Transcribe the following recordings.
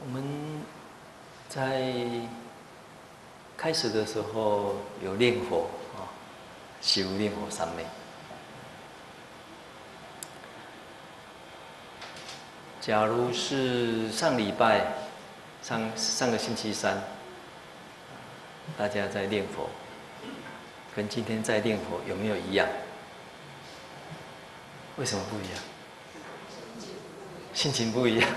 我们在开始的时候有念佛啊，修念佛三昧。假如是上礼拜、上个星期三，大家在念佛，跟今天在念佛有没有一样？为什么不一样？心情不一样。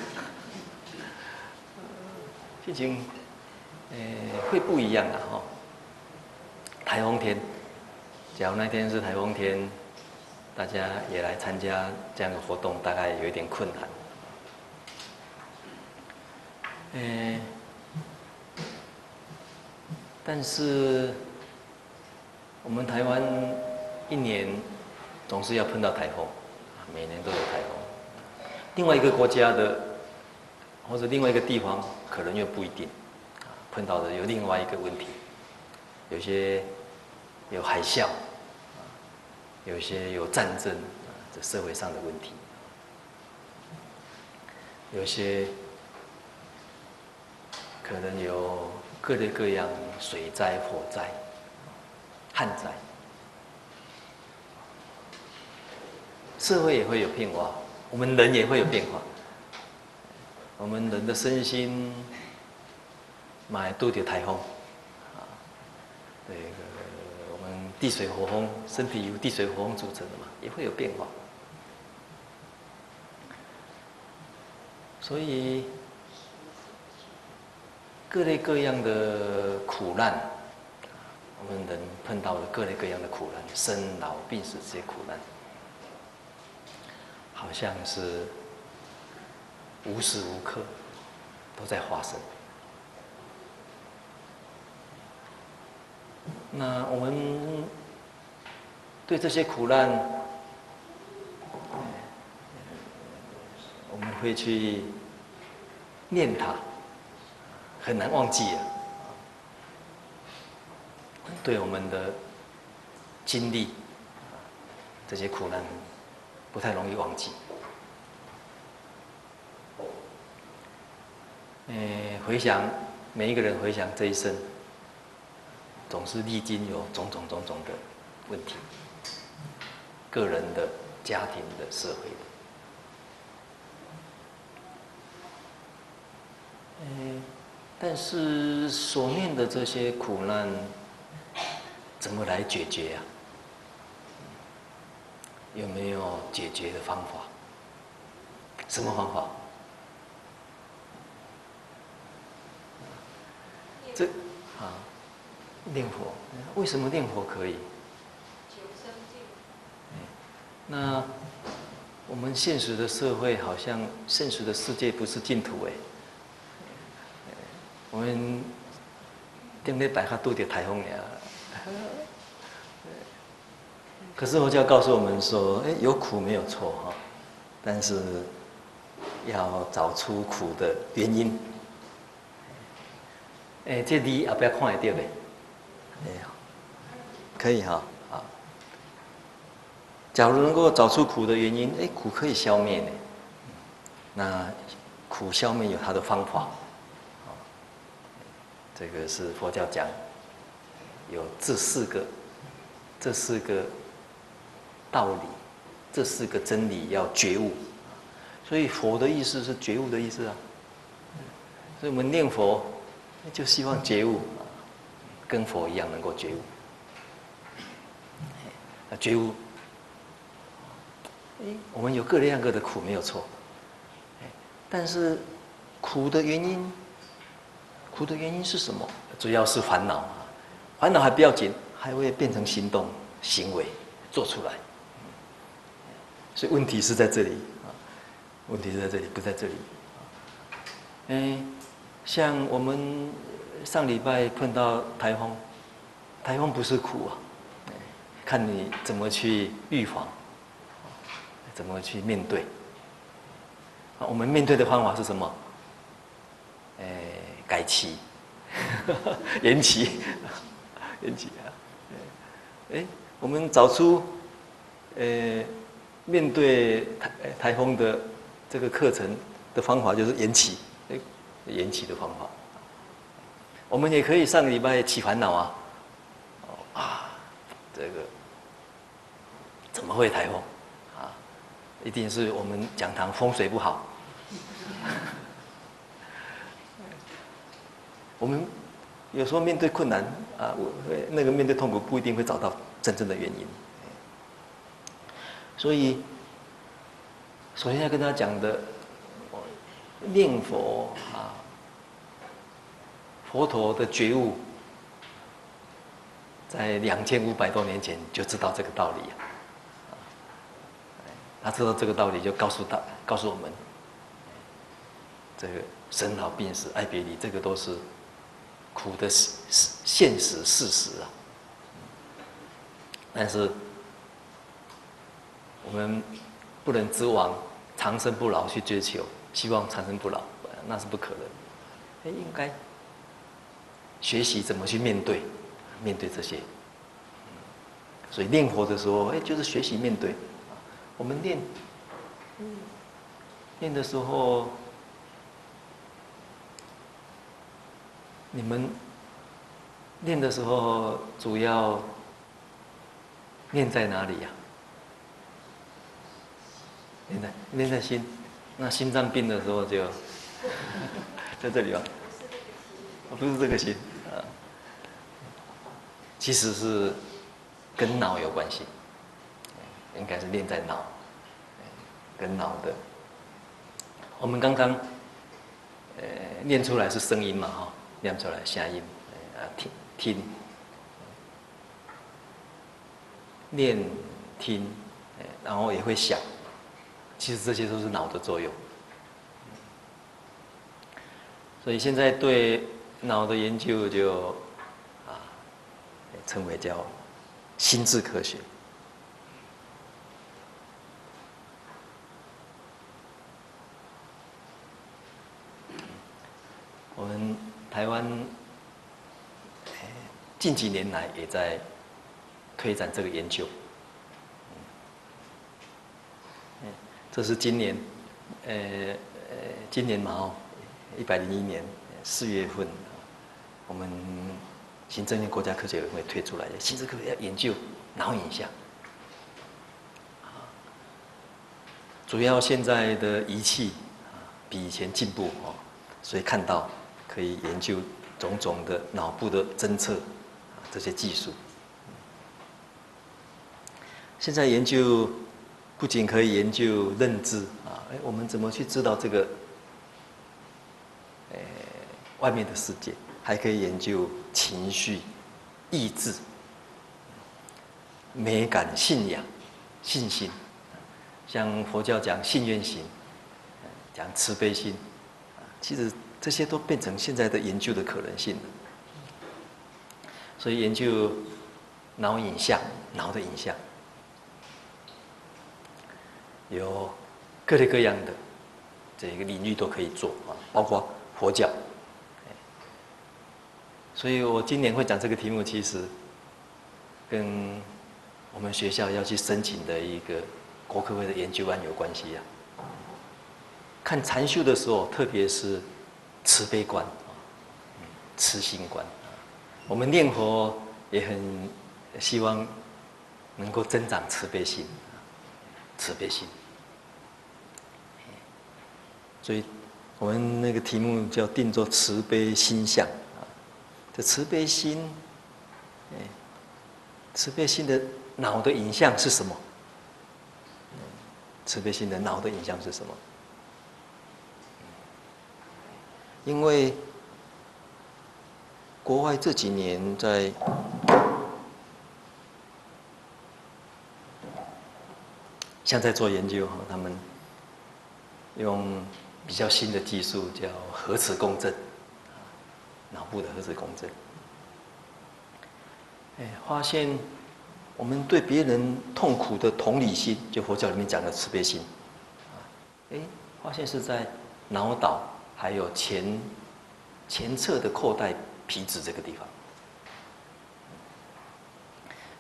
心情，会不一样的哈。台风天，假如那天是台风天，大家也来参加这样的活动，大概有一点困难。但是我们台湾一年总是要碰到台风，每年都有台风。另外一个国家的或者另外一个地方可能又不一定，碰到的有另外一个问题，有些有海啸，有些有战争，这社会上的问题，有些可能有各类各样水灾、火灾、旱灾，社会也会有变化，我们人也会有变化。我们人的身心，都有台风，我们地水火风，身体由地水火风组成的嘛，也会有变化。所以各类各样的苦难，我们人碰到的各类各样的苦难，生老病死这些苦难，好像是无时无刻都在发生。那我们对这些苦难，我们会去念它，很难忘记啊。对我们的经历，这些苦难不太容易忘记。回想每一个人回想这一生，总是历经有种种的问题，个人的、家庭的、社会的。但是所念的这些苦难，怎么来解决啊？有没有解决的方法？什么方法？念佛，为什么念佛可以？求生净。那我们现实的社会好像现实的世界不是净土哎。我们顶礼拜还拄到台风呀。可是佛教告诉我们说，有苦没有错哈，但是要找出苦的原因。这字也不要看得到嘞。可以哈，好。假如能够找出苦的原因，苦可以消灭呢。那苦消灭有它的方法，这个是佛教讲，有这四个道理，这四个真理要觉悟。所以佛的意思是觉悟的意思啊。所以我们念佛就希望觉悟，跟佛一样能够觉悟。觉悟，我们有各类各的苦没有错，但是苦的原因是什么？主要是烦恼，烦恼还不要紧，还会变成行动、行为做出来。所以问题是在这里啊，问题是在这里，不在这里。像我们上礼拜碰到台风，台风不是苦啊。看你怎么去预防，怎么去面对。我们面对的方法是什么？改期，延期，延期啊！我们找出面对台风的这个课程的方法，就是延期。延期的方法。我们也可以上个礼拜起烦恼这个怎么会台风啊？一定是我们讲堂风水不好。我们有时候面对困难那个面对痛苦不一定会找到真正的原因。所以，首先要跟大家讲的，念佛佛陀的觉悟，在2500多年前就知道这个道理他知道这个道理，就告诉我们，这个生老病死、爱别离，这个都是苦的现实事实但是我们不能只往长生不老去追求，希望长生不老，那是不可能。应该学习怎么去面对这些。所以念佛的时候，就是学习面对。我们念的时候，你们念的时候主要念在哪里呀？念在心。那心脏病的时候就在这里吧？不是这个心其实是跟脑有关系，应该是念在脑，跟脑的。我们刚刚念出来是声音嘛念出来下音听念听，然后也会想，其实这些都是脑的作用。所以现在对脑的研究就称为叫心智科学。我们台湾近几年来也在推展这个研究。这是今年嘛101年4月份，我们行政院国家科学委员会推出来的心智科学要研究脑影像。主要现在的仪器比以前进步所以看到可以研究种种的脑部的侦测这些技术。现在研究不仅可以研究认知我们怎么去知道这个外面的世界，还可以研究情绪、意志、美感、信仰、信心。像佛教讲信愿行，讲慈悲心，其实这些都变成现在的研究的可能性了。所以研究脑影像、脑的影像，有各类各样的这个领域都可以做包括佛教。所以我今年会讲这个题目，其实跟我们学校要去申请的一个国科会的研究案有关系看禅修的时候，特别是慈悲观、慈心观，我们念佛也很希望能够增长慈悲心，慈悲心。所以我们那个题目叫定作慈悲心相。这慈悲心，慈悲心的脑的影像是什么？慈悲心的脑的影像是什么？因为国外这几年在做研究他们用比较新的技术叫核磁共振。脑部的核磁共振，发现我们对别人痛苦的同理心，就佛教里面讲的慈悲心，发现是在脑岛还有前侧的扣带皮质这个地方。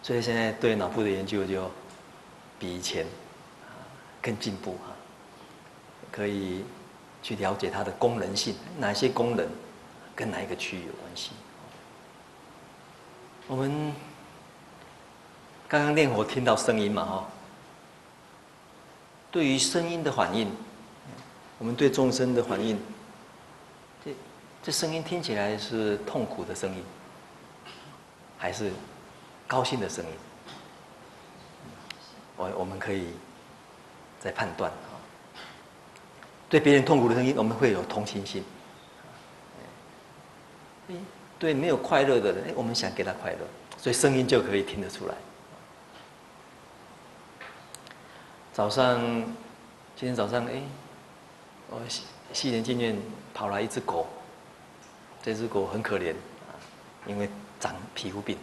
所以现在对脑部的研究就比以前更进步可以去了解它的功能性，哪些功能跟哪一个区域有关系。我们刚刚练火听到声音嘛，哈，对于声音的反应，我们对众生的反应，这声音听起来是痛苦的声音，还是高兴的声音？我们可以再判断啊。对别人痛苦的声音，我们会有同情心。对没有快乐的人，我们想给他快乐，所以声音就可以听得出来。早上，今天早上，我西园进院跑来一只狗，这只狗很可怜啊，因为长皮肤病，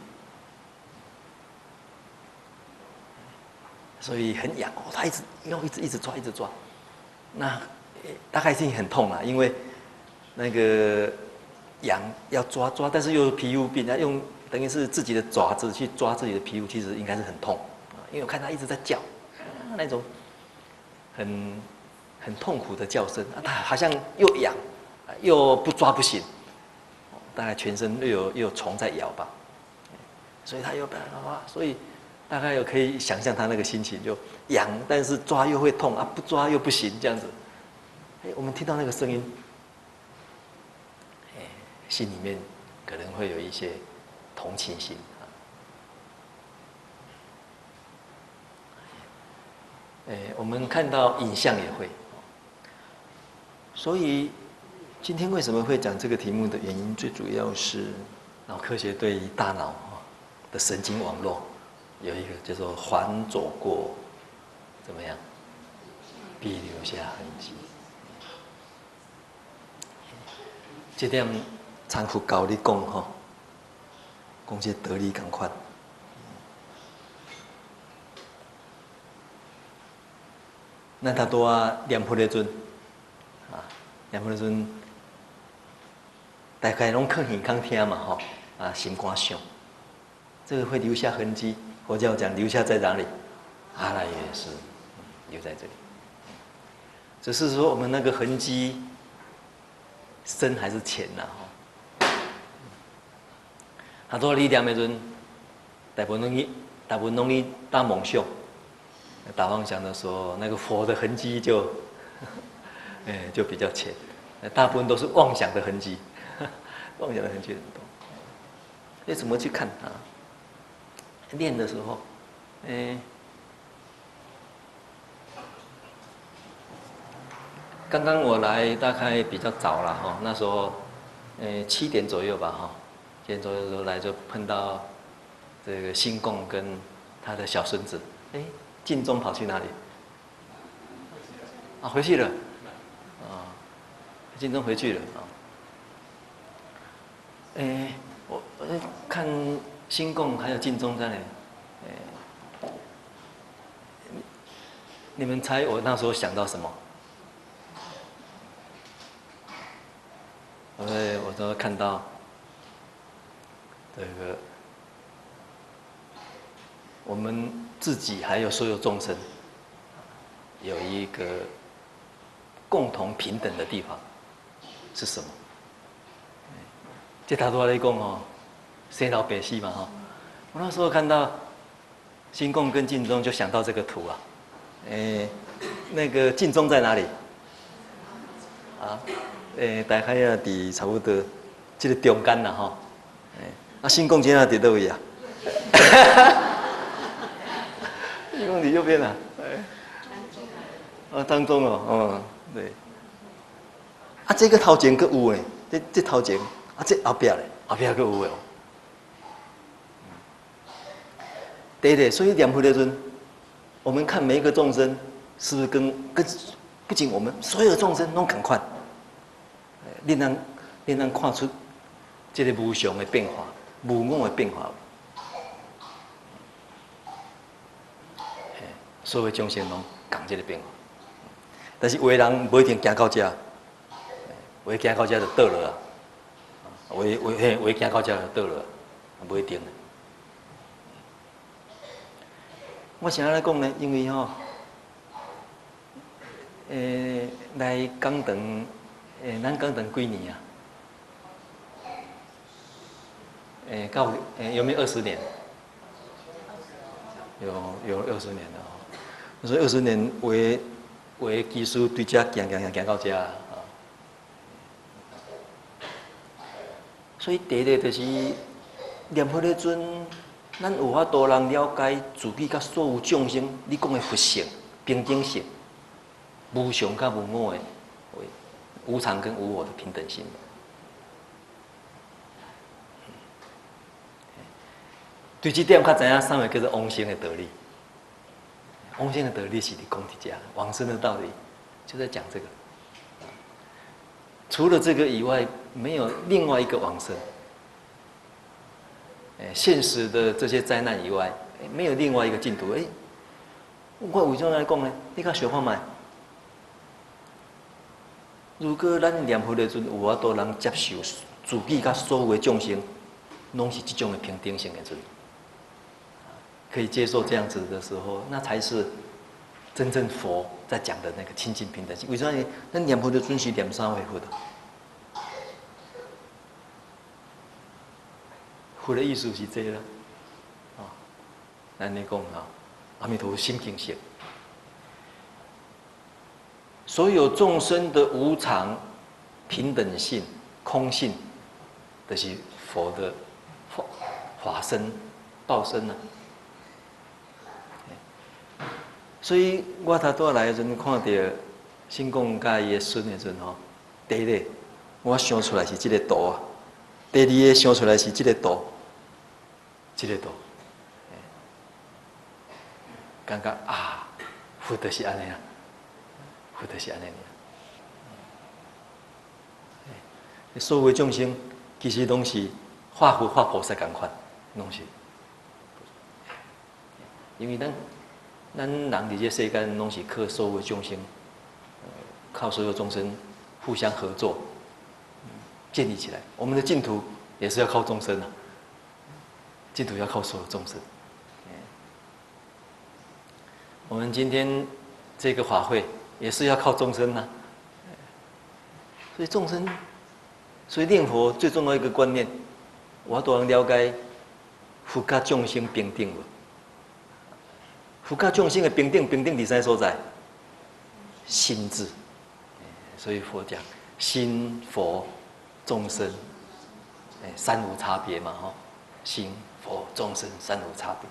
所以很痒哦，它一直抓，那大概已经很痛了，因为那个痒要抓，但是又有皮肤病，它用等于是自己的爪子去抓自己的皮肤，其实应该是很痛啊，因为我看它一直在叫，那种很痛苦的叫声，它好像又痒又不抓不行，大概全身又有虫在咬吧，所以它又所以大概有可以想象他那个心情，就痒，但是抓又会痛啊，不抓又不行，这样子。我们听到那个声音，心里面可能会有一些同情心啊。我们看到影像也会，所以今天为什么会讲这个题目的原因，最主要是脑科学对于大脑的神经网络有一个叫做环走过，怎么样，必留下痕迹。这点参考教你讲吼，讲这道理同款。咱头拄啊念佛的阵，念佛的阵，大概拢靠耳孔听嘛吼，心肝想，这个会留下痕迹。佛教讲留下在哪里？阿赖耶识留在这里，只是说我们那个痕迹深还是浅呐？吼，他说你念的阵，大部分拢去打梦想。打妄想的时候，那个佛的痕迹就，就比较浅，大部分都是妄想的痕迹，妄想的痕迹很多。你怎么去看它？练的时候，刚刚我来大概比较早了哈，那时候，7点左右吧哈，7点左右的时候来就碰到这个新贡跟他的小孙子，晋中跑去哪里？回去了，晋中回去了啊。我看新贡还有晋中在哪里？你们猜我那时候想到什么？我都看到这个我们自己还有所有众生有一个共同平等的地方是什么？这他都在讲哦，生老病死嘛哈。我那时候看到新贡跟晋中，就想到这个图啊。那个晋中在哪里？大概也伫差不多这个中间啦哈。新贡今仔伫倒位啊？新贡伫右边啊。当中哦，对。这个头前阁有诶，这头前，这后壁咧，后壁阁有诶哦。对，所以念佛的阵，我们看每一个众生，是不是跟不仅我们所有众生拢同款，令人看出这个无常的变化，无我的变化。所有众生拢共这个变化，但是有的人不一定行到这，有行到这就倒了啊，有行到这就倒了，不一定。我想要来讲呢，因为来港长，咱港长几年啊？到有没有20年？有20年了哦。所以20年为技术对这行到这啊。所以第一个就是念佛的尊，咱有法度人了解自己甲所有众生，你讲的佛性、平等性、无常甲无我的无常跟无我的平等性。对这点较知影啥物叫做往生的道理。往生的道理是你讲伫遮，往生的道理就在讲这个。除了这个以外，没有另外一个往生。现实的这些灾难以外，没有另外一个净土。我为什么来讲呢？你较想看卖？如果咱念佛的阵有法度人接受自己甲所有的众生，拢是这种的平等性的阵。可以接受这样子的时候，那才是真正佛在讲的那个清净平等性。为什么？那念佛的尊是念3回佛的，佛的意思是这个，咱你讲啊，阿弥陀佛心平性，所有众生的无常、平等性、空性，都是佛的法身、报身啊。所以我头拄来的阵看到新公甲伊的孙的阵吼，第一个我想出来是这个图啊，第二个想出来是这个图，感觉啊，佛就是安尼啊，佛就是安尼啊。所有众生其实拢是化佛化菩萨同款，拢是，因为咱人伫这世间，拢是靠所有众生，靠所有众生互相合作，建立起来。我们的净土也是要靠众生啊，净土要靠所有众生。我们今天这个法会也是要靠众生啊，所以众生，所以念佛最重要一个观念，我都能了解佛甲众生平等无。佛甲众生的平等，平等伫啥所在？心智。所以佛讲心、佛、众生，三无差别嘛，吼。心、佛、众生三无差别。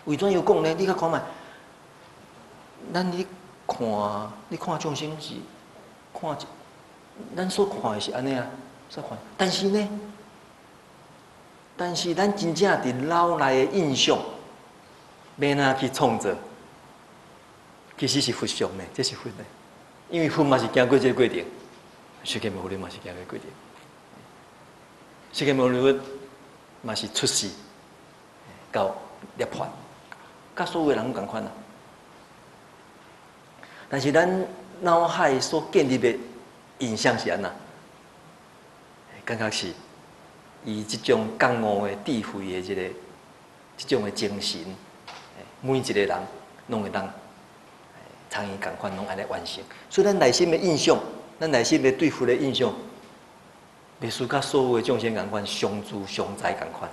为怎样讲呢？你较看卖，你看众生是看，咱所看的是安尼啊，所看。但是呢，咱真正伫脑内的印象。要哪去创造？其实是佛像呢，这是佛呢。因为佛嘛是经过这个过程，释迦牟尼嘛是经过过程。释迦牟尼嘛是出世到涅槃，甲所有人拢同款啊。但是咱脑海所建立的印象是安那？感觉是以这种觉悟的智慧的这种的精神。每一个人拢会当参与共款，拢安尼完成。所以咱内心的印象，咱内心的对佛的印象，袂输甲所有的众生共款，相知相知共款。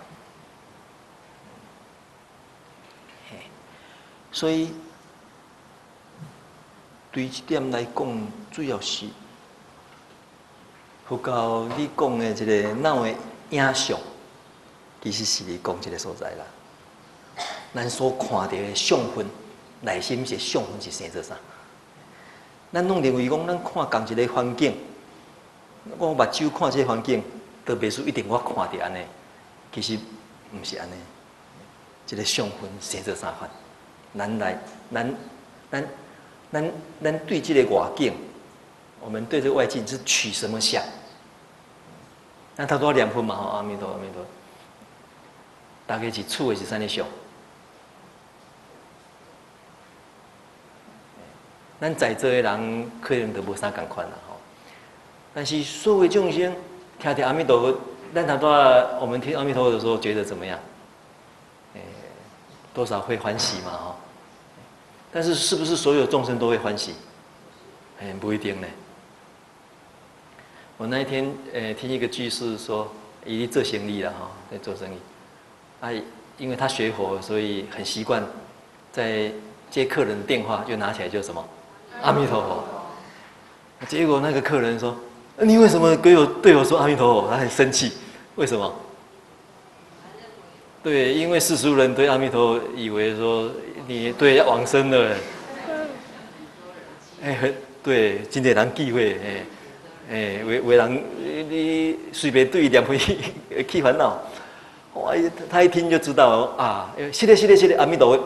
所以对这点来讲，主要是佛教你讲的这个脑的影像，其实是你讲这个所在啦。咱所看到的相分，内心是相分是生做啥？咱拢认为讲，咱看同一个环境，我目睭看这个环境，都袂输一定我看到安尼。其实毋是安尼，这个相分生做啥款？咱对这个外境，我们对这个外境是取什么相？那他多念佛嘛，阿弥陀阿弥陀，大概是处的是啥物相？咱在座的人可能都无啥共款啦吼，但是所有众生听阿弥陀佛，咱他多我们听阿弥陀佛的时候，觉得怎么样？多少会欢喜嘛吼。但是是不是所有众生都会欢喜？哎，不一定呢。我那一天听一个居士说，伊做生意啦哈，在做生意，因为他学佛，所以很习惯在接客人电话就拿起来就什么阿弥陀佛。结果那个客人说：“你为什么对我说阿弥陀佛？”他很生气，为什么？对，因为世俗人对阿弥陀佛以为说你对要往生了，对，真侪人忌讳，为人你随便对念起起烦恼，哇，他一听就知道啊，是的，阿弥陀佛。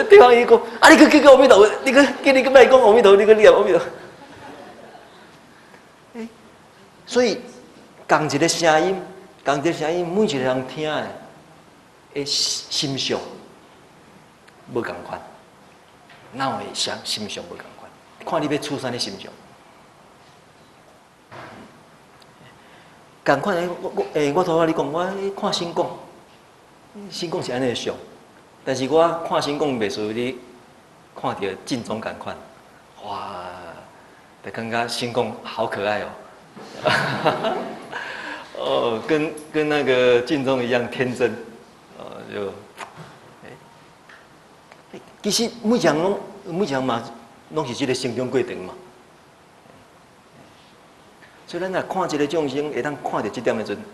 对方伊讲，你去阿弥陀佛，你去卖讲阿弥陀佛，你去念阿弥陀佛。所以，同一个声音，每一个人听的心相无共款，哪会心相无共款？看你要出啥的心相。共款的，我头你讲，我看新讲是安尼的相，但是我看新讲袂属于你看到净宗共款，哇，就感觉新讲好可爱哦。哦，跟那个净宗一样天真，其实每一人嘛，拢是这个成长过程嘛。所以咱若看一个众生，会当看到这点的时阵，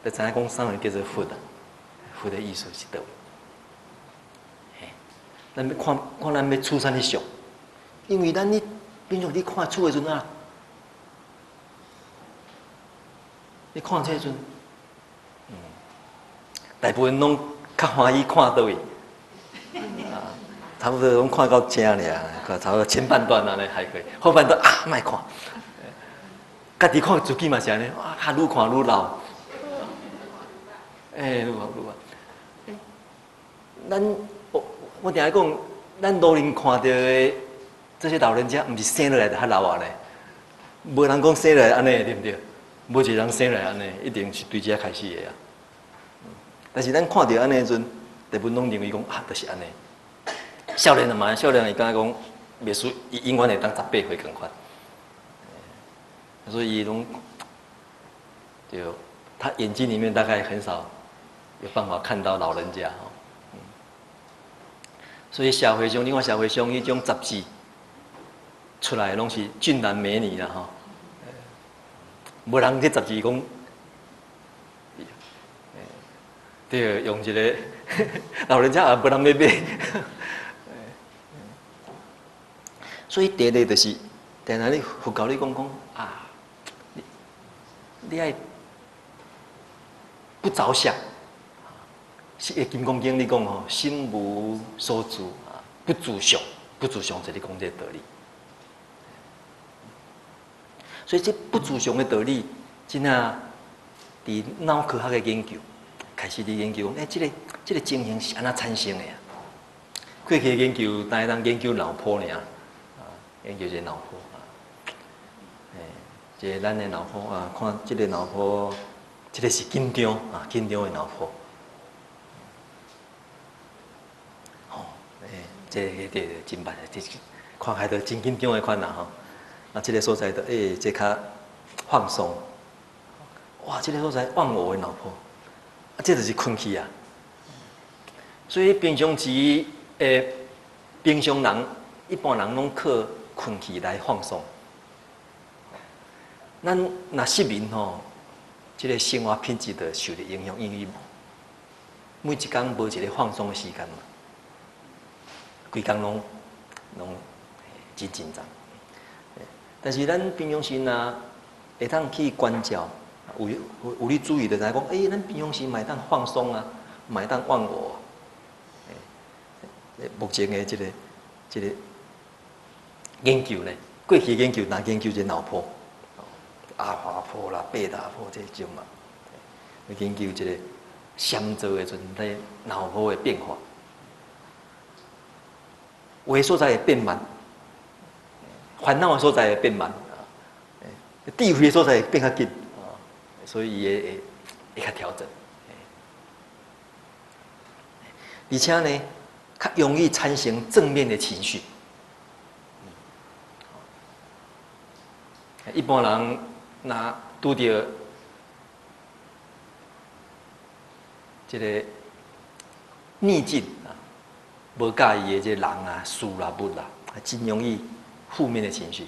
就知影讲啥物叫做佛啊？佛的意思是倒位？咱要看咱要处啥物相，因为咱平常你看厝的时阵啊，你看这时阵，大部分拢较欢喜看倒位，差不多拢看到正尔，差不多前半段安尼还可以，后半段莫看。家己看自己嘛是安尼，哇，愈看愈老，愈老。我定下讲，咱路人看到的这些老人家，毋是生落来就较老啊咧，无人讲生落来安尼，对不对？无一个人生落来安尼，一定是对这开始的啊。但是咱看到安尼的时阵，大部分拢认为讲就是安尼。少年嘛，少年会感觉讲，袂输伊永远会当18岁共款。所以拢就他眼睛里面大概很少有办法看到老人家哦。所以社会上，另外社会上迄种杂志出来拢是俊男美女啦吼。无人去杂志讲，对，用一个老人家也无人要买。所以第一就是，定下你佛教你讲啊。你爱不着相，是《金刚经》你讲吼，心无所住啊，不住相，就你讲这个道理。所以这不住相的道理，真啊，伫脑科学的研究开始伫研究，这个情形是安怎产生的啊？过去的研究，单当研究脑波尔，研究这脑波。这咱的脑波啊，看这个脑波，这个是紧张啊，紧张的脑波。这真慢，这看起来真紧张的款啦吼。啊，这个所在的这较放松。哇，这个所在忘我的脑波，这就是困去啊。所以平常时平常人一般人拢靠困去来放松。咱若失眠吼，这个生活品质就受到影响，因为每一天无一个放松的时间嘛，规工拢真紧张。但是咱平常时若会当去关照，有你注意的，知影讲，咱平常时嘛会当放松啊，嘛会当忘我。目前的这个研究呢，过去研究研究这脑波。阿华波啦、贝塔波这种嘛，研究这个相做的时阵，在脑波的变化，有的所在会变慢，烦恼的所在会变慢，智慧的所在会变较紧，所以伊会较调整。而且呢，较容易产生正面的情绪。一般人若拄着这个逆境啊，无介意的这人啊、事啦、物啦，真容易负面的情绪。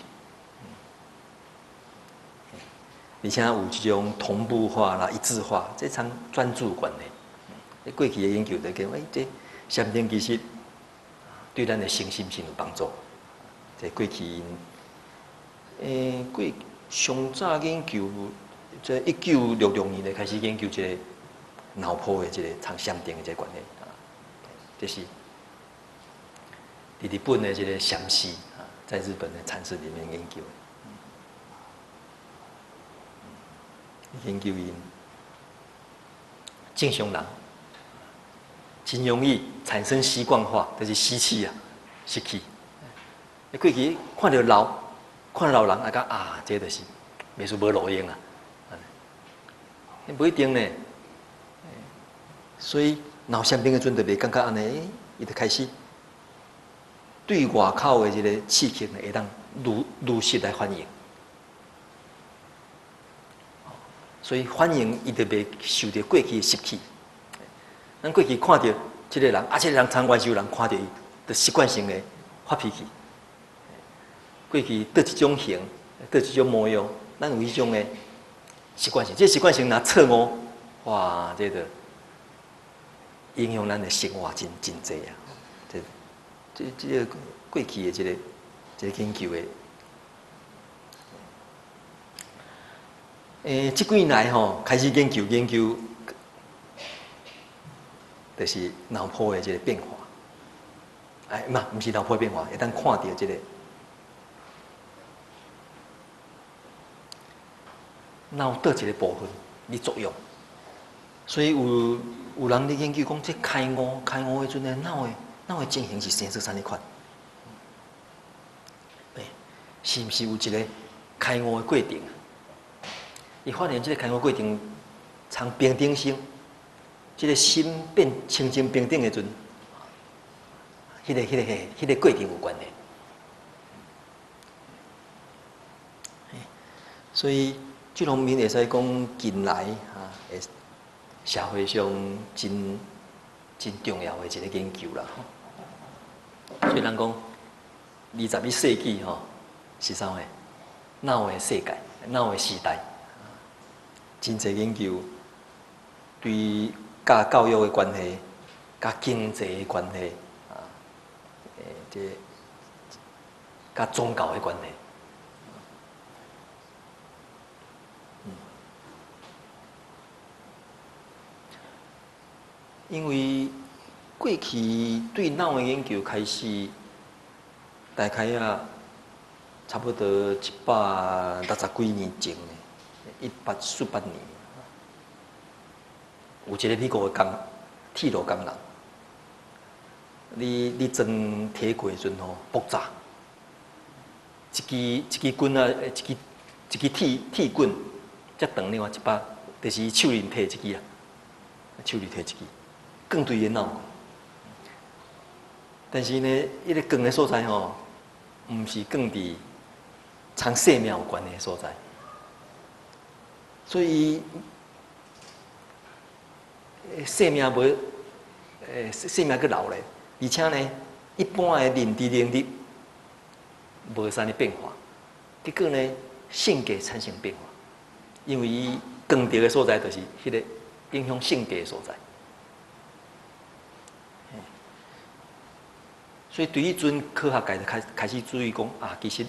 而且有这种同步化啦、一致化，这场专注关系。过去的研究在讲，这禅定其实对咱的身心是有帮助。这过去过上早研究，这1966年咧开始研究这个脑波的这个禅定的这个观念啊，这是日本的这个禅师啊，在日本的禅师里面研究的。研究因正常人真容易产生习惯化，就是吸气啊，吸气。过去看到老人啊，讲啊，这就是袂输无路用啊，不一定呢。所以脑禅定的阵就袂感觉安尼，伊就开始对外口的这个刺激呢，会当如实来反应。所以反应伊就袂受到过去的习气。咱过去看到这个人，啊，这个人参观修人看到伊，就习惯性的发脾气。过去得一种形，得一种模样，咱有一种的习惯性。这习惯性若错误，哇，这个影响咱的生活真济啊！这个过去的这个研究的。这几年来吼，开始研究，就是脑波的这个变化。不是脑波的变化，会当看到这个脑倒一个部分的作用。所以有人咧研究讲，这开悟的阵的脑的进行是生出啥物款？是毋是有一个开悟的过程？伊发现这个开悟过程，从平等心，这个心变清净平等的阵，迄个过程有关的。所以这方面会使讲近来啊，社会上真重要的一个研究啦。所以人讲21世纪吼是啥货？脑的世界，脑的时代。真侪研究对甲教育的关系、甲经济的关系啊，这甲宗教的关系。因为过去对脑的研究开始，大概差不多160几年前1848年，有一个美国的铁路工人，你装铁轨阵吼爆炸，一支棍啊，一支铁棍，才长另外一把，就是手里摕一支啊，手里摕一支，放对伊脑。但是呢，伊个放的所在吼，毋是放伫长生命有关的所在。所以，生命无，生命阁留咧，而且呢，一般的认知能力无啥物变化，结果呢，性格产生变化，因为伊放着的所在就是迄个影响性格的所在。所以对迄阵科学界就开始注意讲啊，其实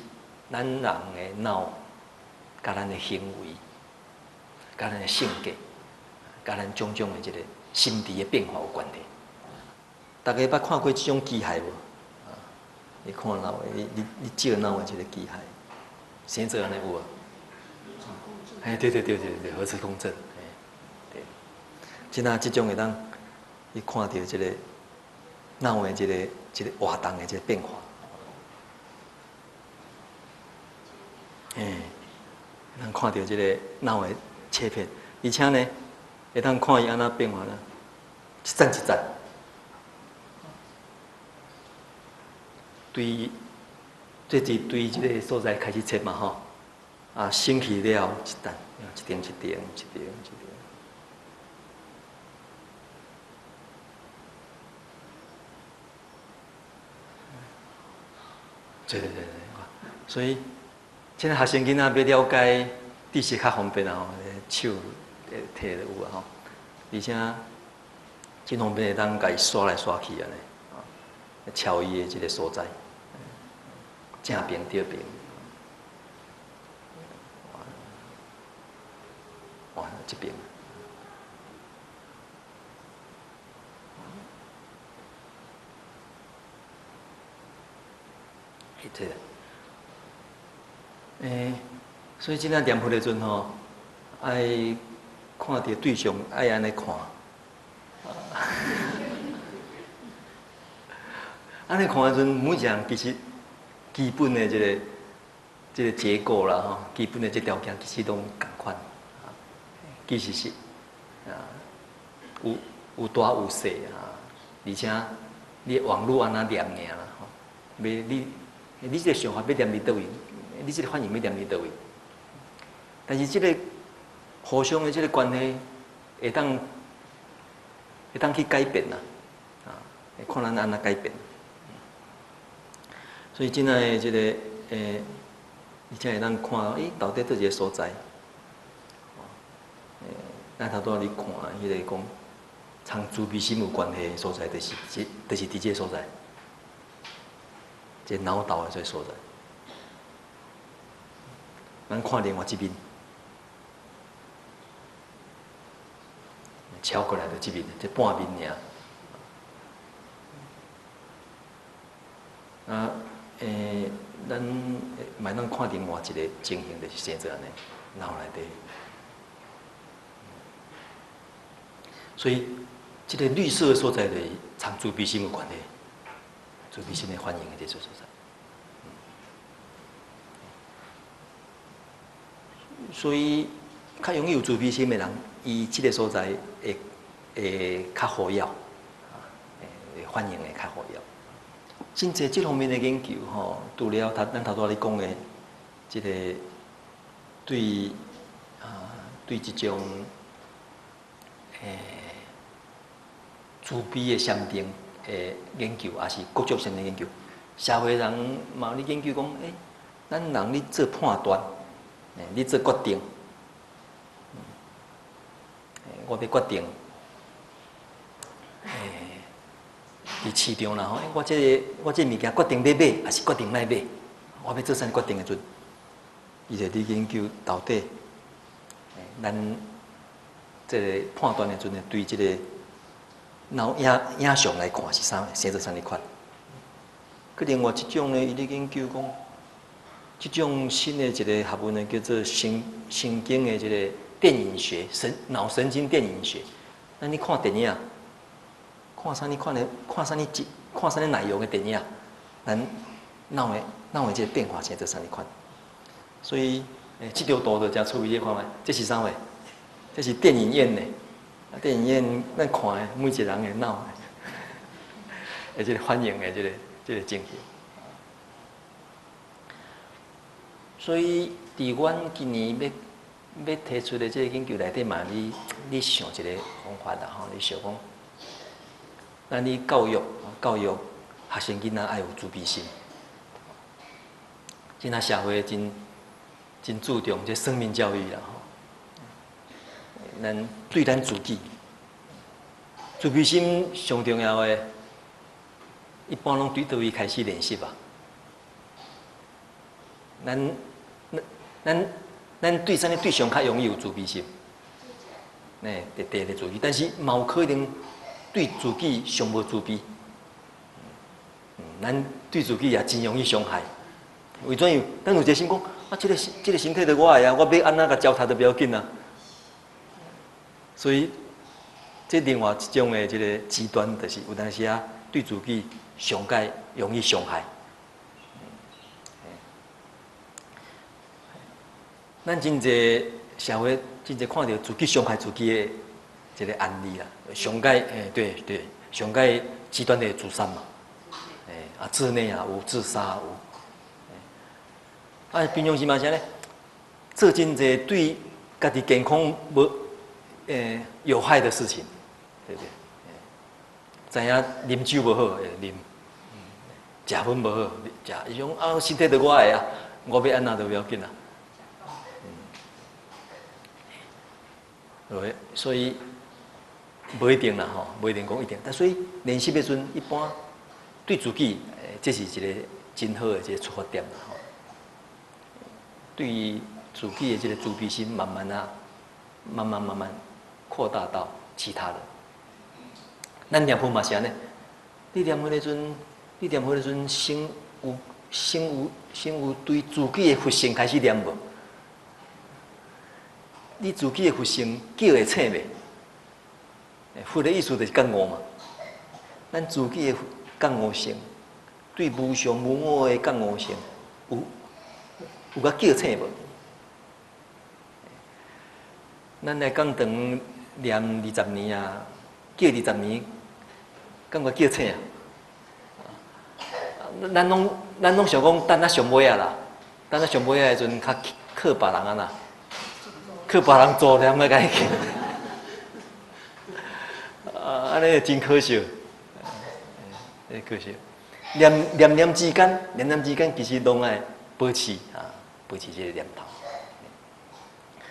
咱人的脑，甲咱的行为。甲咱的性格，甲咱种种的这个心智的变化有关系。大家捌看过这种机械无？你看脑的，你照脑的这个机械，生做安尼有啊？对，核磁共振，对。即这种会当，你看到这个脑的这个活动的这个变化，咱看到这个脑的。切片，而且呢，会当看伊安那变化呢，一站一站。对，这是对这个所在开始切嘛吼，啊，升起了一段，一点一点，一点一点。对，所以现在学生囡仔要了解知识较方便啊吼，手摕就有啊吼，而且真方便会当家己刷来刷去安尼，啊，敲伊的这个所在，正边对边，哇，这边。对，所以今仔念佛的阵吼，爱看到对象，爱安尼看，安尼看的阵，每一项其实基本的这个结构啦吼，基本的这条件其实拢共款，其实是有大有小啊，而且你网络安那念尔啦吼，你这个想法要念伫倒位，你这个反应要念伫倒位，但是这个互相的这个关系会当去改变啦，啊，会看咱安那改变。所以今仔的这个而且会当看，到底倒一个所在，咱头拄仔你看，迄个讲，从自闭心有关系的所在，就是伫这个所在。这脑道的这所在，咱看另外一面，超过来的这面，这半面尔。啊，咱买咱看另外一个情形，就是生做安尼，脑内底。所以，这个绿色的所在，就是从自闭心有关系。自闭心的反应的这所在，所以较容易有自闭心的人，伊这个所在会较活跃，反应会较活跃。真侪这方面的研究吼，除了咱头拄仔你讲的，这个对这种自闭的相定。研究也是各种性的研究，社会人嘛有咧研究讲，咱人咧做判断，你做决定，我要决定，伫市场啦吼，我这物件决定要买，还是决定莫买，我要做啥决定的阵，伊就咧研究到底，咱这个判断的阵呢，对这个。脑影像来看是啥？生做啥物款？佮另外一种呢，伊咧研究讲，这种新的一个学问呢，叫做神经的这个电影学，脑神经电影学。那你看电影，看啥物内容的电影，咱脑的这个变化生做啥物款？所以，这条图就真趣味，你看觅，这是啥货？这是电影院呢。电影院咱看的每一个人的脑的，这个反应的这个情形。所以，伫阮今年要提出的这个研究内底嘛，你想一个方法啦吼，你想讲，咱你教育学生囡仔爱有自闭心，现在社会真注重这生命教育啦吼。咱对咱自己，自闭心上重要的，一般拢对倒位开始练习吧。咱对啥物对象较容易有自闭心？第一个自己，但是嘛有可能对自己上无自闭。咱对自己也真容易伤害。为怎样？咱有一个心讲，这个身体就我的啊，我要安怎甲糟蹋都不要紧啊。所以，这另外一种的这个极端，就是有当时啊，对自己上界容易伤害。咱真侪社会真侪看到自己伤害自己的这个案例啦，上界对，上界极端的自杀嘛，自内也有，自杀有，平常时嘛是安尼，做真济对家己健康无有害的事情，对不对？知影啉酒无好，会啉；食薰无好，食。伊种身体就我的啊，我要安怎都不要紧啊。所以不一定啦吼，不一定讲一定。但所以练习的时阵，一般对自己，这是一个真好的一个出发点啦吼。对于自己的这个自闭心，慢慢扩大到其他人。咱念佛嘛是安尼，你念佛迄阵，先有对自己的佛性开始念无？你自己的佛性叫会醒袂？佛的意思就是觉悟嘛。咱自己的觉悟性，对无常无我的觉悟性，有甲叫醒无？咱来讲堂念20年啊，叫20年，感觉叫醒啊？咱拢想讲等啊上尾啊啦，等啊上尾啊的时阵，较靠别人啊啦，靠别人做念啊，甲伊安尼真可惜，可惜。念之间，其实拢爱保持这个念头。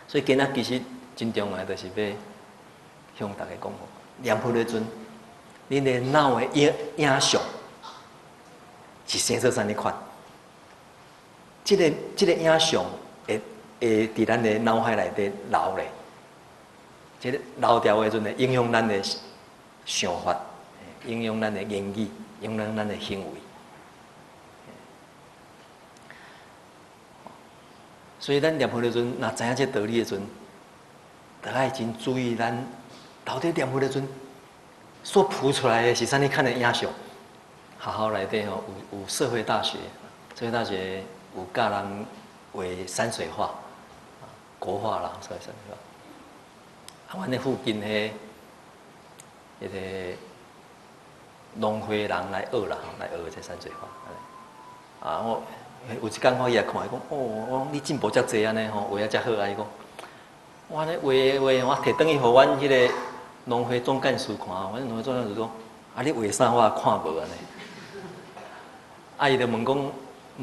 所以今仔其实真重要，就是要向大家讲，念佛的时阵，恁的脑的影像是生做啥物款？这个影像会伫咱的脑海内底留咧，这个留掉的时阵会影响咱的想法，影响咱的言语，影响咱的行为。所以咱念佛的时阵，若知影这道理的时阵，就爱真注意咱到底念佛的时阵所浮出来的是啥物款的影像。学校内底吼有社会大学，社会大学有教人画山水画，国画啦，所以山水画。阮的附近迄个农会人来学啦，来学这山水画。我有一天我伊来看，伊讲我讲你进步遮济安尼吼，画啊遮好啊！伊讲我安尼画，我摕转去互阮迄个农会总干事看，阮农会总干事讲你画啥我也看无安尼。伊就问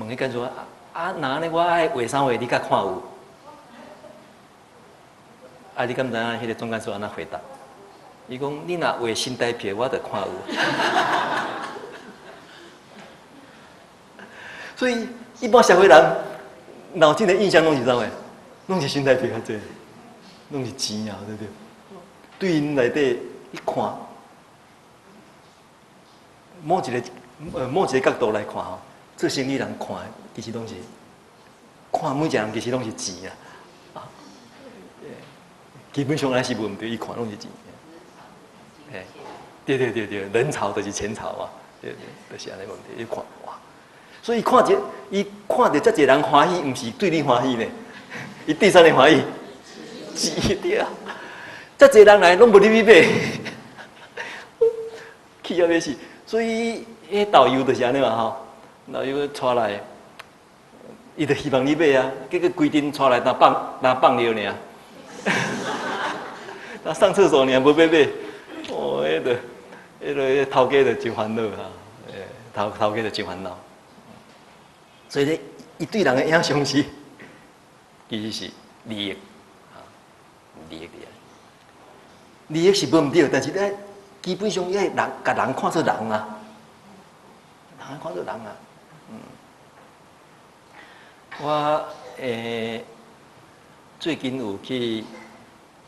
迄干事若安尼我爱画啥画你甲看有？你敢知影迄个总干事安怎回答？伊讲你若画新台币，我就看有。所以一般社会人脑筋的印象拢是啥物？拢是新台币较济，拢是钱啊，对不对？对因内底一看，某一个角度来看吼，做生意人看其实拢是看每一个人其实拢是钱啊，基本上还是问对，一看拢是钱。对，人潮就是钱潮啊，对，就是安尼问题。一看哇，所以伊看到遮济人欢喜，毋是对你欢喜呢，伊对啥人欢喜？钱对啊，遮济人来拢无你去买，气啊要死！所以迄导游就是安尼嘛吼，导游带来，伊就希望你买啊，结果规阵带来拿放尿尔，拿上厕所尔无买，迄个头家就真烦恼哈，头家就真烦恼。所以咧，伊对人的影响是，其实是利益利益是无毋对，但是咧，基本上要人甲人看做人啊，人看做人啊，我最近有去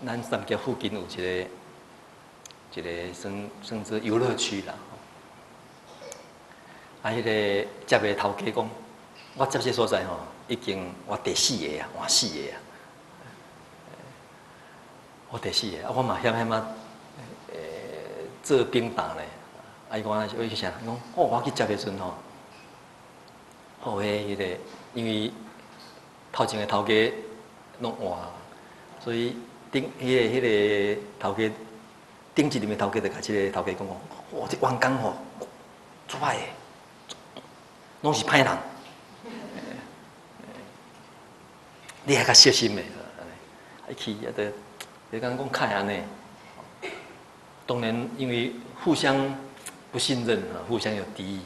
咱三峡附近有一个算做游乐区啦。迄个接的头家讲，我接这所在吼，已经我第4个啊，换4个啊。我第4个，我嘛险啊，做冰档咧。伊讲我去啥？伊讲我去接的时阵吼，迄个因为头前的头家拢换，所以迄个头家。顶一任的头家就甲即个头家讲，这员工吼，拽的，拢是歹人。你还较小心的，一去也得，你刚讲看安尼，当然因为互相不信任啊，互相有敌意，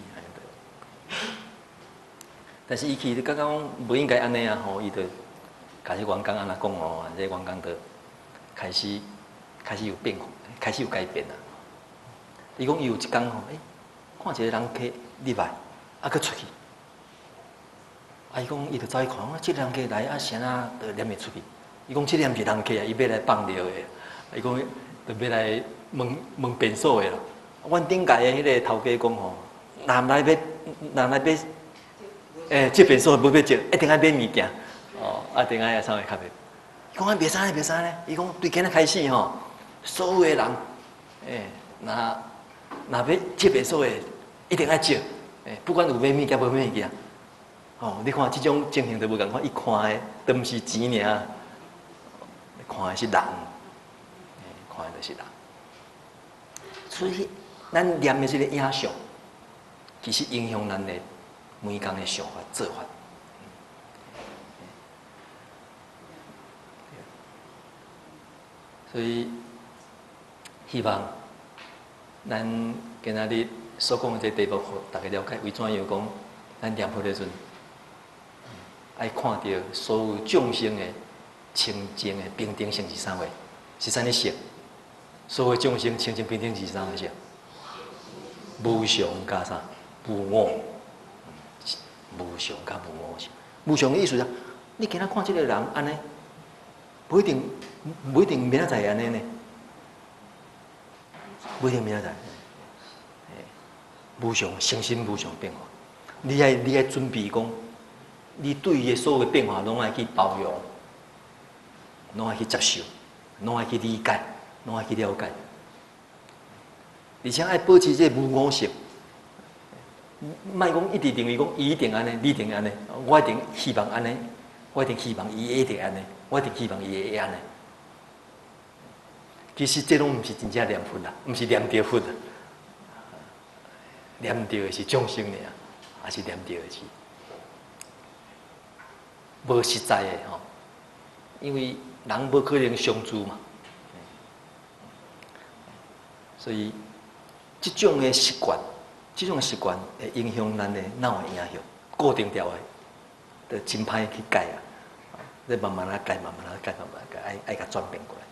但是伊去你刚刚不应该安尼啊，吼，伊就甲这员工安那讲哦，这员工就开始有变化，开始有改变啦。伊讲伊有一天吼，看一个人客入来，啊，佮出去。啊！伊讲，伊就走去看，即个人客来啊，谁啊，就念会出去。伊讲，即个毋是人客啊，伊要来放尿的。伊讲，就要来问便所的啦。阮顶届的迄个头家讲吼，若来要，接便所无要接，一定爱买物件。哦，啊，定爱啥物较袂？伊讲，袂使咧，袂使咧。伊讲，对今仔开始吼，所有的人，若要接便所的，一定爱接。不管有买物件无买物件。哦，你看这种情形就无共款，伊看的都毋是钱尔，看的是人，看的就是人。所以，咱念的这个影像，其实影响咱的每工的想法、做法。所以，希望咱今仔日所讲的这题目，互大家了解为怎样讲，咱念佛的时阵。爱看到所有众生的清净的平等性是啥货？是啥物色？所有众生清净平等是啥物色？无常加啥？无我。无常加无我性。无常的意思是，你今仔看这个人安尼，不一定明仔载安尼呢。不一定明仔载。无常，生心无常变化。你爱准备讲。你对伊所有的变化，拢爱去包容，拢爱去接受，拢爱去理解，拢爱去了解，而且爱保持这无我性。莫讲一直认为讲伊一定安尼，你一定安尼，我一定希望安尼，我一定希望伊一定安尼，我一定希望伊会安尼。其实这拢毋是真正念佛啦，毋是念着佛啦，念着的是众生尔，还是念着的是？无实在的吼，因为人无可能相助嘛，所以这种的习惯，会影响咱的脑的影响，固定掉的，就真歹去改啊！你慢慢来改，慢慢来改，爱甲转变过来。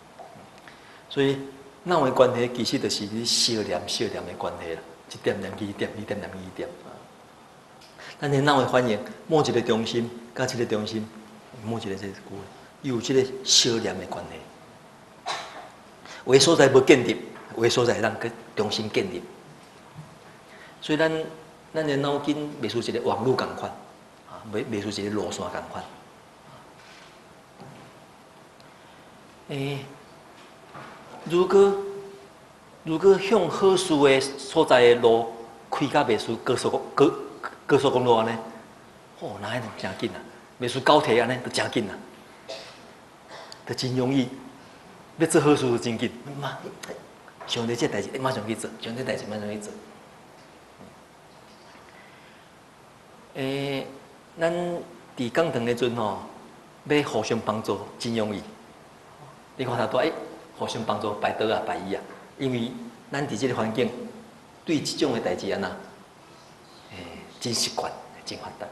所以脑的关系其实就是你小念的关系啦，一点念一点，一点念一点。咱的脑的反应，某一个中心，甲一个中心，某一个这句，有这个小念的关系。有的所在无建立，有的所在让个中心建立。所以咱的脑筋袂像一个网络共款，啊，袂像一个路线共款。如果向好事的所在的路开甲袂像高速公路安尼，那迄真紧啊！袂像高铁安尼，就真紧啊，就真容易。要做好事就真紧，想到这代志，马上去做；想到代志，马上去做。咱伫讲堂的阵吼，要互相帮助，真容易。你看他多互相帮助，排倒啊，排伊啊，因为咱伫这个环境，对这种的代志安那。真习惯，真发达。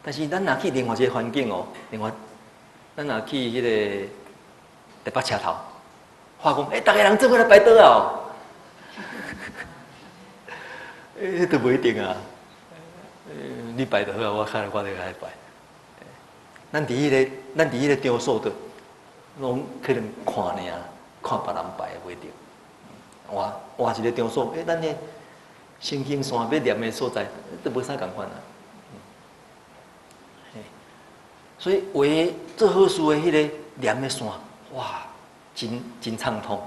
但是咱若去另外一个环境哦，咱若去迄个台北车头，话讲，逐个人做伙来排倒啊哦，都不一定啊。你排就好啊，我就来排。咱伫迄个场所的，拢可能看尔，看别人排袂着。换一个场所，咱呢？心经线要念的所在，都无啥共款啊。所以为做好事的迄个念的线，哇，真畅通，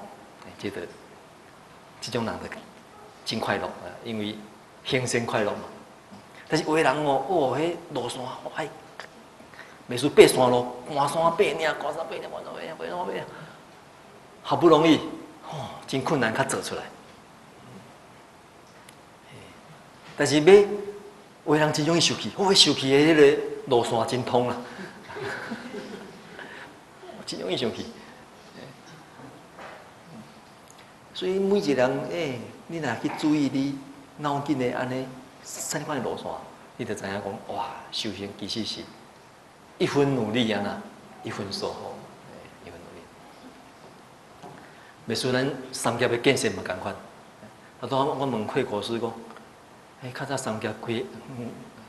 觉得这种人就真快乐啊，因为心生快乐嘛。但是有的人哦，迄路线，袂输爬山路，寒山爬领，寒山爬领，好不容易，真困难，较做出来。但是要有人真容易受气，我受气的迄个路线真通啦，真容易生气。所以每一个人，你若去注意你脑筋的安尼啥款的路线，你就知影讲，哇，修行其实是一分努力啊呐，一分收获，一分努力。袂输咱三业的建设嘛共款。啊，当我问慧国师讲，较早三业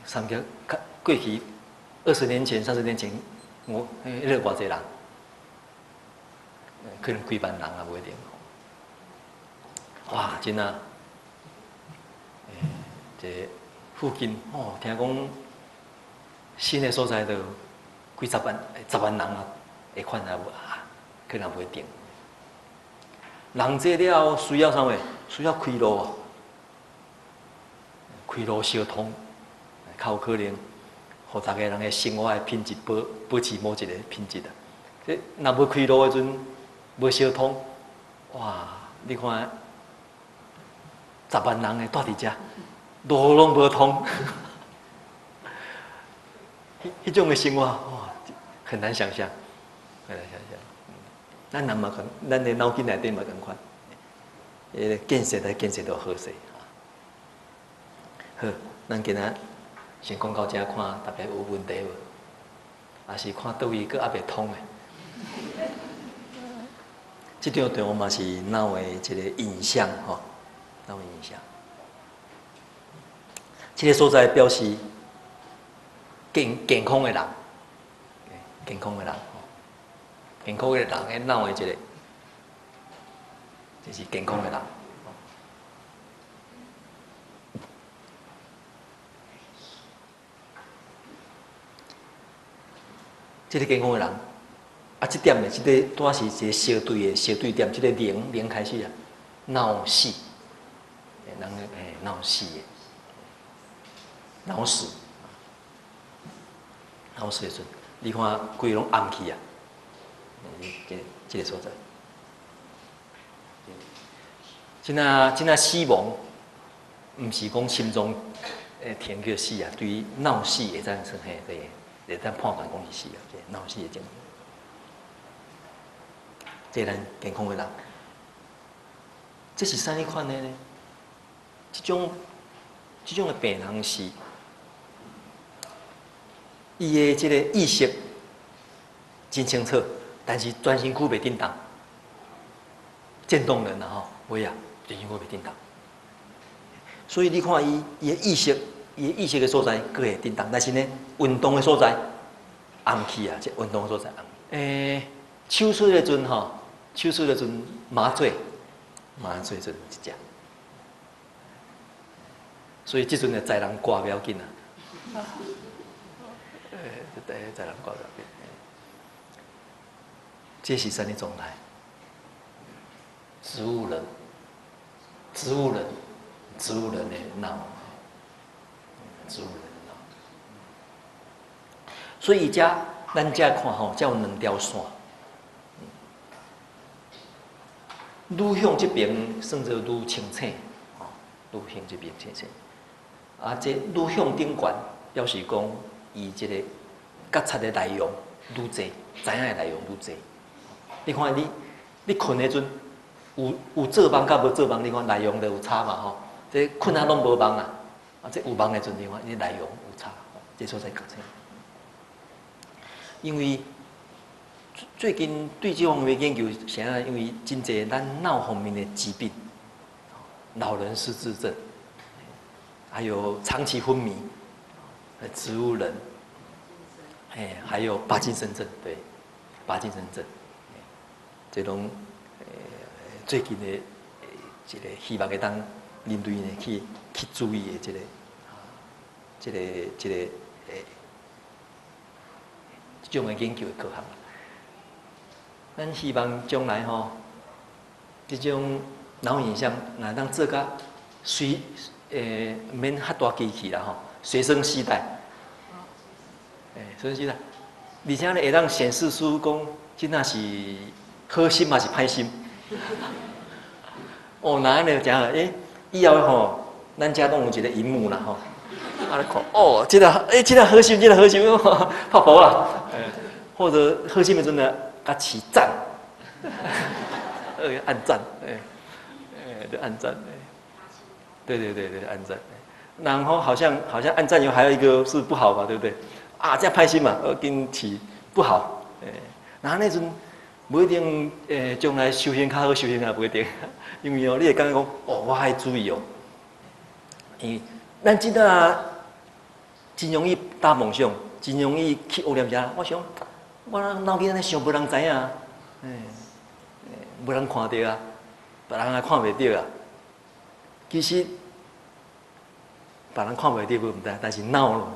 三业过去20年前、30年前，迄个偌济人，可能几万人也不一定。哇，真啊！这附近听讲新的所在都几十万人啊，会款也有啊，可能不一定。人这了需要啥物？需要开路啊，开路相通，较有可能，互大家人的生活的品质保持某一个品质啊。这若无开路的阵，无相通，哇！你看，10万人的住伫遮，路拢无通，迄种的生活哇，很难想象，很难想象。咱人嘛可，咱的脑筋内底嘛共款，建设到好势。好，咱今仔先讲到这，看大家有问题无？还是看倒位佫还袂通的？这张对我嘛是脑的一个印象吼，脑的印象。这个所在表示健康的人，健康的人。健康的人的脑的一个，就是健康的人。这个健康的人，这点呢，这个拄是一个相对点，这个零开始啊，脑死，人脑死的，脑死的时阵，你看规拢暗去啊。这个所在，真啊死亡，毋是讲心脏停叫死啊，对于脑死会当算会当判断讲是死啊，这脑死的症。这咱健康的人，这是啥款的呢？这种的病人是，伊的这个意识真清楚。但是专身躯袂振动，渐冻人啊吼，袂啊，专身躯袂振动。所以你看伊的意识的所在，佫会振动，但是呢，运动的所在暗去啊，这运动的所在暗。手术的阵吼，手术的阵麻醉阵一只，所以即阵的在人挂不要紧啊。在人挂不要紧。这是什么状态？植物人的脑，植物人的脑。所以咱遮看吼，才有2条线，愈向这边算作愈清醒，愈向这边清醒。这愈向顶悬，表示讲伊这个觉察的内容愈侪，知影的内容愈侪。你看你困的阵，有做梦甲无做梦，你看内容就有差嘛吼。这困啊拢无梦啊，这有梦的阵，你看你内容有差，这所在觉醒。因为最近对这方面研究，啥？因为真侪咱脑方面的疾病，老人失智症，还有长期昏迷，植物人，还有帕金森症，对，帕金森症。这种最近的一个希望会当人类呢去注意的这种的研究的科学。咱希望将来吼，这种脑影像若当做甲免遐大机器啦吼，随身携带，随身携带，而且呢会当显示出讲，真正是。好心嘛是歹心，那安尼就真好。以后吼，咱家拢有一个荧幕啦吼，啊咧看哦，这个核心，泡泡啦，或者核心的阵呢，甲起赞，按赞，就按赞，对，按赞。然后好像按赞有还有一个是不好嘛，对不对？啊，这样拍心嘛，跟起不好，然后那阵不一定，将来修行较好，修行也不一定，因为你会感觉讲，我还注意哦，因为咱即个真容易打梦想，真容易去学念遮。我想，我脑筋安尼想，无人知影，无人看到啊，别人也看袂到啊。其实。别人看袂到，唔知，但是脑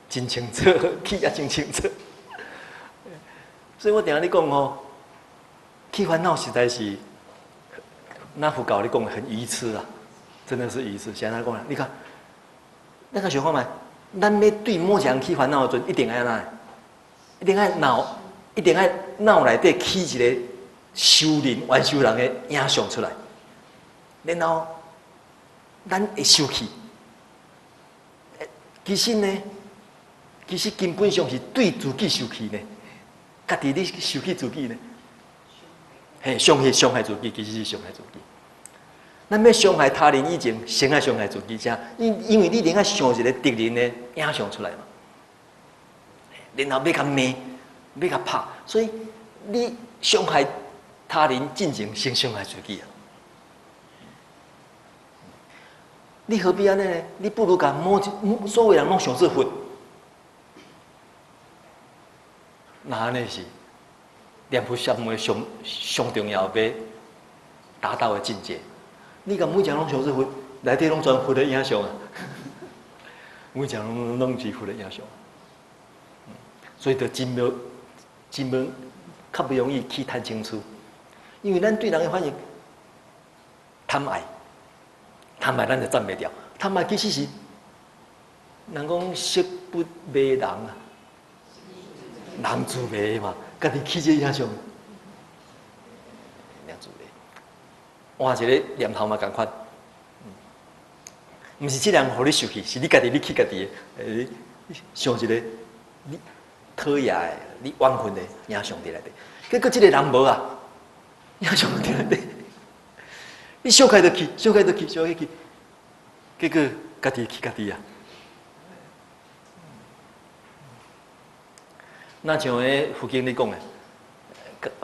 真清楚，气也真清楚。所以我定下你讲吼，气烦恼实在是，那佛教你讲很愚痴啊，真的是愚痴。现在讲，你看，那个想看觅，咱要对某一人起烦恼的阵，一定爱哪？一定爱脑内底起一个修人、完修人的影像出来，然后咱会生气。其实根本上是对自己受气呢，家己你受气自己呢，伤害自己，其实是伤害自己。咱要伤害他人以前，先爱伤害自己先，因为你另外想一个敌人的影像出来嘛，然后要甲骂，要甲拍，所以你伤害他人进前，先伤害自己啊。你何必安尼呢？你不如甲所有人拢想做佛，那安尼是念佛项目上重要要达到的境界。你甲每一人拢想做佛，内底拢全佛的影像啊，每一人拢是佛的影像，所以就真无较不容易去谈清楚，因为咱对人的反应贪爱。贪爱咱就占袂掉，贪爱其实是人讲色不迷人啊，人自迷嘛，家己起这影响，人自迷。换一个念头嘛，共款，毋是这人互你受气，是你家己你起家己的，想一个你讨厌的、你怨恨的影响伫内底，结果这个人无啊，影响伫内底。你小开就去，结果家己去家己啊。那像迄佛经你讲的，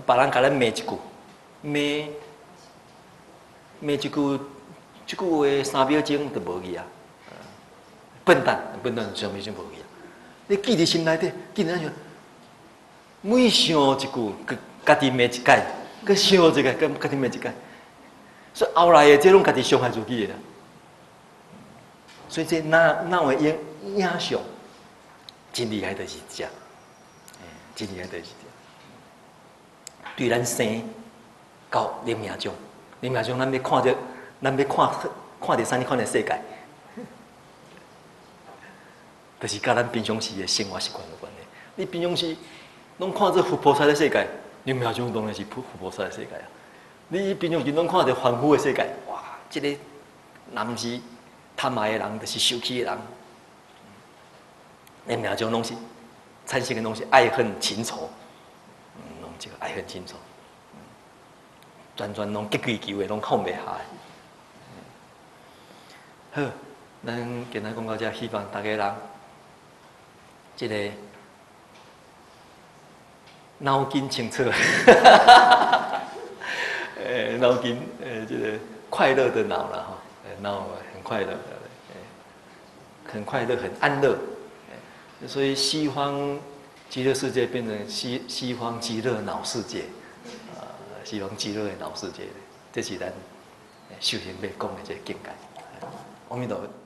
别人甲咱骂一句，骂一句话3秒钟就无去啊。笨蛋3秒钟无去啊。你记伫心内底，记伫想，每想一句，家己骂一摆，佮想一个，佮家己骂一摆。所以后来的这拢家己伤害自己的，所以这脑的影像真厉害，就是这，真厉害就是这。对咱生到临命终，咱要看到啥？你看到世界，就是甲咱平常时的生活习惯有关的。你平常时拢看这佛菩萨的世界，临命终当然是佛菩萨的世界啊。你平常时拢看到凡夫的世界，哇！这个若毋是贪爱的人，就是受气的人。你命中拢是产生的拢是爱恨情仇，拢这个爱恨情仇，全拢结鬼球的，拢放袂下。好，咱今仔讲到这，希望大家人，这个脑筋清楚。脑筋，这个快乐的脑了哈，脑很快乐，很快乐，很安乐，所以西方极乐世界变成西方极乐脑世界，西方极乐的脑世界，这是咱修行要讲的这个境界。阿弥陀佛。